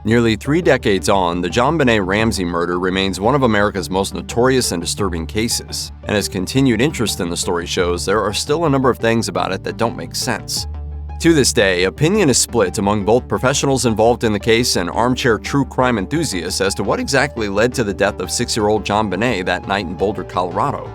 Nearly 3 decades on, the JonBenét Ramsey murder remains one of America's most notorious and disturbing cases, and as continued interest in the story shows, there are still a number of things about it that don't make sense. To this day, opinion is split among both professionals involved in the case and armchair true crime enthusiasts as to what exactly led to the death of 6-year-old JonBenet that night in Boulder, Colorado.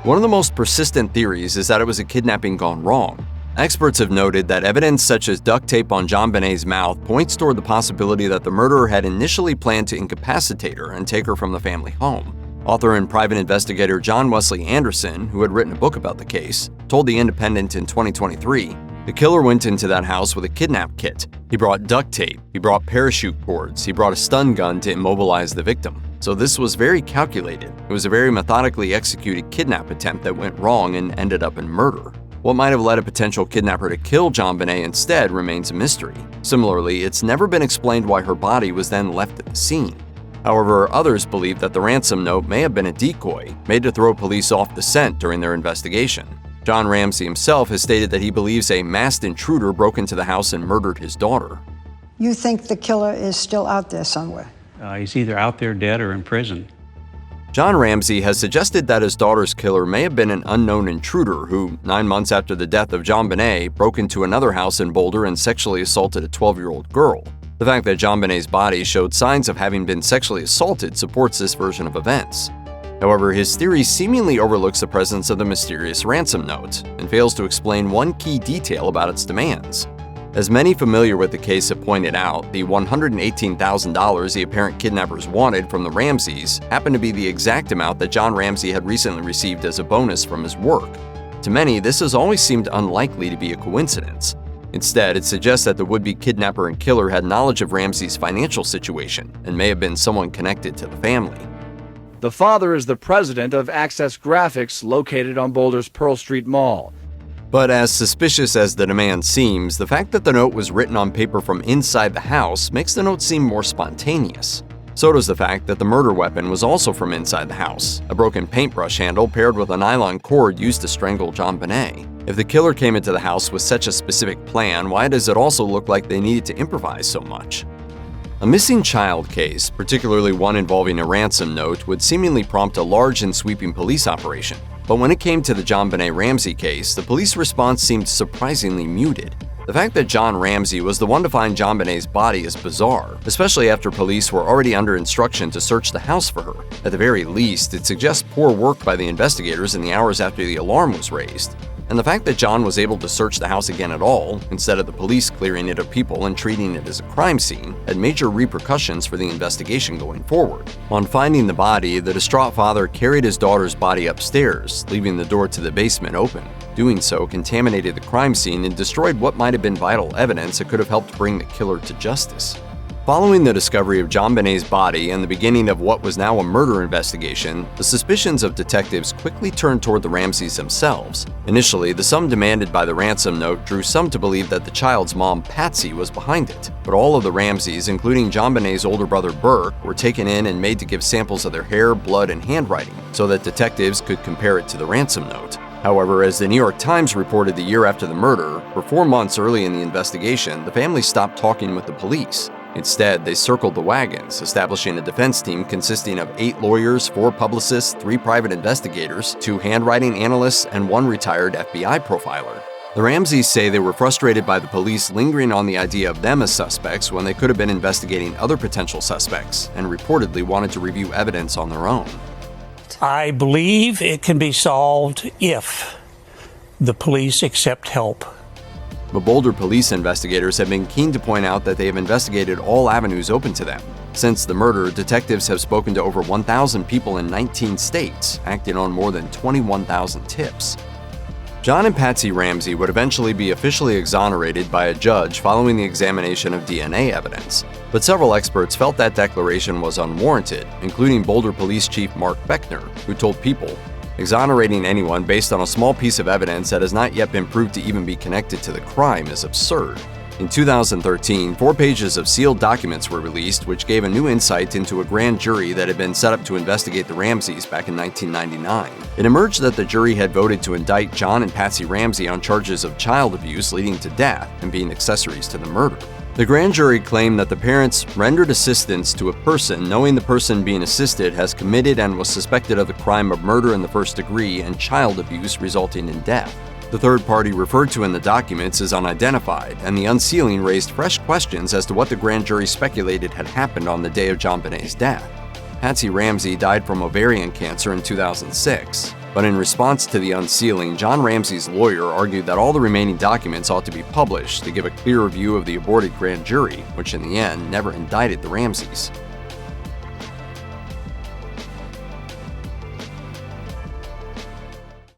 One of the most persistent theories is that it was a kidnapping gone wrong. Experts have noted that evidence such as duct tape on JonBenet's mouth points toward the possibility that the murderer had initially planned to incapacitate her and take her from the family home. Author and private investigator John Wesley Anderson, who had written a book about the case, told The Independent in 2023, "The killer went into that house with a kidnap kit. He brought duct tape, he brought parachute cords, he brought a stun gun to immobilize the victim. So this was very calculated. It was a very methodically executed kidnap attempt that went wrong and ended up in murder." What might have led a potential kidnapper to kill JonBenet instead remains a mystery. Similarly, it's never been explained why her body was then left at the scene. However, others believe that the ransom note may have been a decoy, made to throw police off the scent during their investigation. John Ramsey himself has stated that he believes a masked intruder broke into the house and murdered his daughter. You think the killer is still out there somewhere? He's either out there dead or in prison. John Ramsey has suggested that his daughter's killer may have been an unknown intruder who, 9 months after the death of JonBenet, broke into another house in Boulder and sexually assaulted a 12-year-old girl. The fact that JonBenet's body showed signs of having been sexually assaulted supports this version of events. However, his theory seemingly overlooks the presence of the mysterious ransom note and fails to explain one key detail about its demands. As many familiar with the case have pointed out, the $118,000 the apparent kidnappers wanted from the Ramseys happened to be the exact amount that John Ramsey had recently received as a bonus from his work. To many, this has always seemed unlikely to be a coincidence. Instead, it suggests that the would-be kidnapper and killer had knowledge of Ramsey's financial situation and may have been someone connected to the family. The father is the president of Access Graphics, located on Boulder's Pearl Street Mall. But as suspicious as the demand seems, the fact that the note was written on paper from inside the house makes the note seem more spontaneous. So does the fact that the murder weapon was also from inside the house, a broken paintbrush handle paired with a nylon cord used to strangle JonBenet. If the killer came into the house with such a specific plan, why does it also look like they needed to improvise so much? A missing child case, particularly one involving a ransom note, would seemingly prompt a large and sweeping police operation. But when it came to the JonBenét Ramsey case, the police response seemed surprisingly muted. The fact that John Ramsey was the one to find JonBenet's body is bizarre, especially after police were already under instruction to search the house for her. At the very least, it suggests poor work by the investigators in the hours after the alarm was raised. And the fact that John was able to search the house again at all, instead of the police clearing it of people and treating it as a crime scene, had major repercussions for the investigation going forward. On finding the body, the distraught father carried his daughter's body upstairs, leaving the door to the basement open. Doing so contaminated the crime scene and destroyed what might have been vital evidence that could have helped bring the killer to justice. Following the discovery of JonBenet's body and the beginning of what was now a murder investigation, the suspicions of detectives quickly turned toward the Ramseys themselves. Initially, the sum demanded by the ransom note drew some to believe that the child's mom, Patsy, was behind it. But all of the Ramseys, including JonBenet's older brother Burke, were taken in and made to give samples of their hair, blood, and handwriting so that detectives could compare it to the ransom note. However, as the New York Times reported the year after the murder, for 4 months early in the investigation, the family stopped talking with the police. Instead, they circled the wagons, establishing a defense team consisting of 8 lawyers, 4 publicists, 3 private investigators, 2 handwriting analysts, and 1 retired FBI profiler. The Ramseys say they were frustrated by the police lingering on the idea of them as suspects when they could have been investigating other potential suspects, and reportedly wanted to review evidence on their own. I believe it can be solved if the police accept help. But Boulder police investigators have been keen to point out that they have investigated all avenues open to them. Since the murder, detectives have spoken to over 1,000 people in 19 states, acting on more than 21,000 tips. John and Patsy Ramsey would eventually be officially exonerated by a judge following the examination of DNA evidence. But several experts felt that declaration was unwarranted, including Boulder Police Chief Mark Beckner, who told People, "Exonerating anyone based on a small piece of evidence that has not yet been proved to even be connected to the crime is absurd." In 2013, 4 pages of sealed documents were released which gave a new insight into a grand jury that had been set up to investigate the Ramseys back in 1999. It emerged that the jury had voted to indict John and Patsy Ramsey on charges of child abuse leading to death and being accessories to the murder. The grand jury claimed that the parents rendered assistance to a person knowing the person being assisted has committed and was suspected of the crime of murder in the first degree and child abuse resulting in death. The third party referred to in the documents is unidentified, and the unsealing raised fresh questions as to what the grand jury speculated had happened on the day of JonBenet's death. Patsy Ramsey died from ovarian cancer in 2006, but in response to the unsealing, John Ramsey's lawyer argued that all the remaining documents ought to be published to give a clearer view of the aborted grand jury, which in the end never indicted the Ramseys.